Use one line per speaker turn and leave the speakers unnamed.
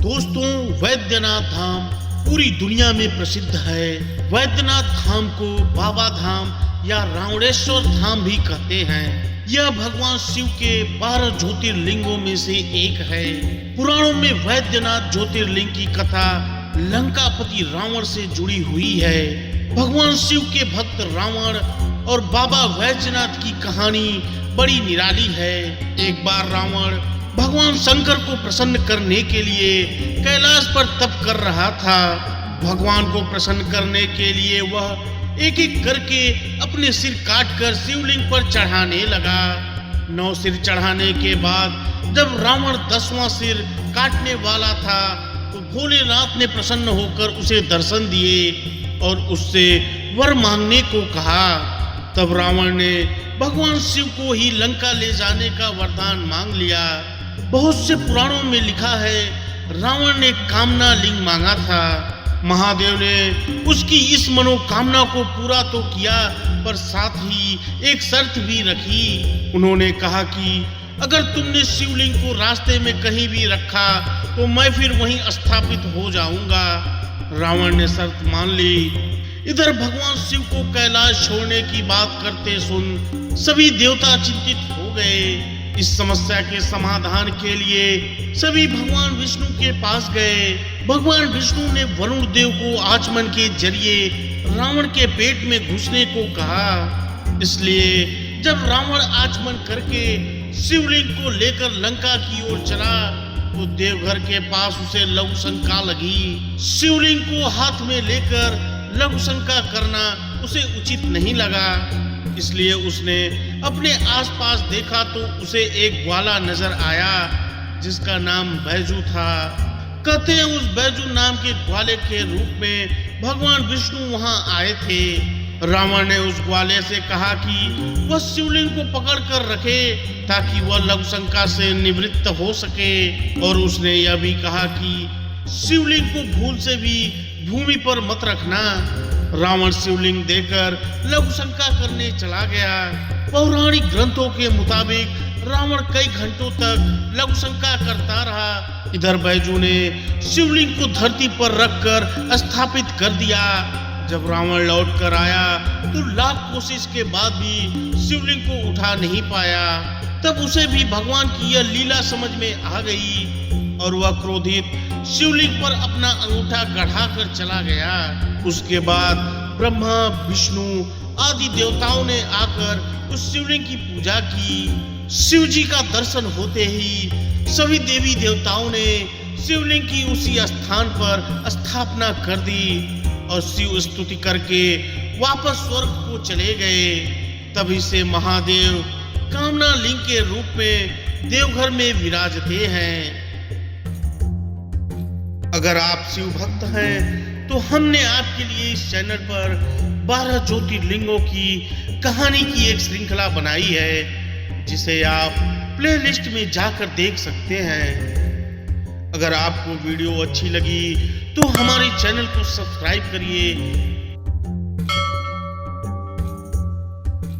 दोस्तों, वैद्यनाथ धाम पूरी दुनिया में प्रसिद्ध है। वैद्यनाथ धाम को बाबा धाम या रावणेश्वर धाम भी कहते हैं। यह भगवान शिव के 12 ज्योतिर्लिंगों में से एक है। पुराणों में वैद्यनाथ ज्योतिर्लिंग की कथा लंकापति रावण से जुड़ी हुई है। भगवान शिव के भक्त रावण और बाबा वैद्यनाथ की कहानी बड़ी निराली है। एक बार रावण भगवान शंकर को प्रसन्न करने के लिए कैलाश पर तप कर रहा था। भगवान को प्रसन्न करने के लिए वह एक एक करके अपने सिर काटकर शिवलिंग पर चढ़ाने लगा। 9 सिर चढ़ाने के बाद जब रावण 10वां सिर काटने वाला था तो भोलेनाथ ने प्रसन्न होकर उसे दर्शन दिए और उससे वर मांगने को कहा। तब रावण ने भगवान शिव को ही लंका ले जाने का वरदान मांग लिया। बहुत से पुराणों में लिखा है रावण ने कामना लिंग मांगा था। महादेव ने उसकी इस मनोकामना को पूरा तो किया पर साथ ही एक शर्त भी रखी। उन्होंने कहा कि अगर तुमने शिवलिंग को रास्ते में कहीं भी रखा तो मैं फिर वहीं स्थापित हो जाऊंगा। रावण ने शर्त मान ली। इधर भगवान शिव को कैलाश छोड़ने की बात करते सुन सभी देवता चिंतित हो गए। इस समस्या के समाधान के लिए सभी भगवान विष्णु के पास गए। भगवान विष्णु ने वरुण देव को आचमन के जरिए रावण के पेट में घुसने को कहा। इसलिए जब रावण आचमन करके शिवलिंग को लेकर लंका की ओर चला तो देवघर के पास उसे लघु शंका लगी। शिवलिंग को हाथ में लेकर लघु शंका करना उसे उचित नहीं लगा। इसलिए उसने अपने आसपास देखा तो उसे एक ग्वाला नजर आया जिसका नाम बैजू था। कहते हैं उस बैजू नाम के ग्वाले के रूप में भगवान विष्णु वहां आए थे। रावण ने उस ग्वाले से कहा कि वह शिवलिंग को पकड़ कर रखे ताकि वह लघु शंका से निवृत्त हो सके। और उसने यह भी कहा कि शिवलिंग को भूल से भी भूमि पर मत रखना। रावण शिवलिंग देकर लघु शंका करने चला गया। पौराणिक ग्रंथों के मुताबिक रावण कई घंटों तक लघु शंका करता रहा। इधर बैजू ने शिवलिंग को धरती पर रखकर स्थापित कर दिया। जब रावण लौट कर आया तो लाख कोशिश के बाद भी शिवलिंग को उठा नहीं पाया। तब उसे भी भगवान की यह लीला समझ में आ गई और वह क्रोधित शिवलिंग पर अपना अंगूठा गढ़ा कर चला गया। उसके बाद ब्रह्मा विष्णु आदि देवताओं ने आकर उस शिवलिंग की पूजा की। शिव जी का दर्शन होते ही सभी देवी देवताओं ने शिवलिंग की उसी स्थान पर स्थापना कर दी और शिव स्तुति करके वापस स्वर्ग को चले गए। तभी से महादेव कामना लिंग के रूप में देवघर में विराजते हैं। अगर आप शिव भक्त हैं तो हमने आपके लिए इस चैनल पर 12 ज्योतिर्लिंगों की कहानी की एक श्रृंखला बनाई है जिसे आप प्लेलिस्ट में जाकर देख सकते हैं। अगर आपको वीडियो अच्छी लगी तो हमारे चैनल को सब्सक्राइब करिए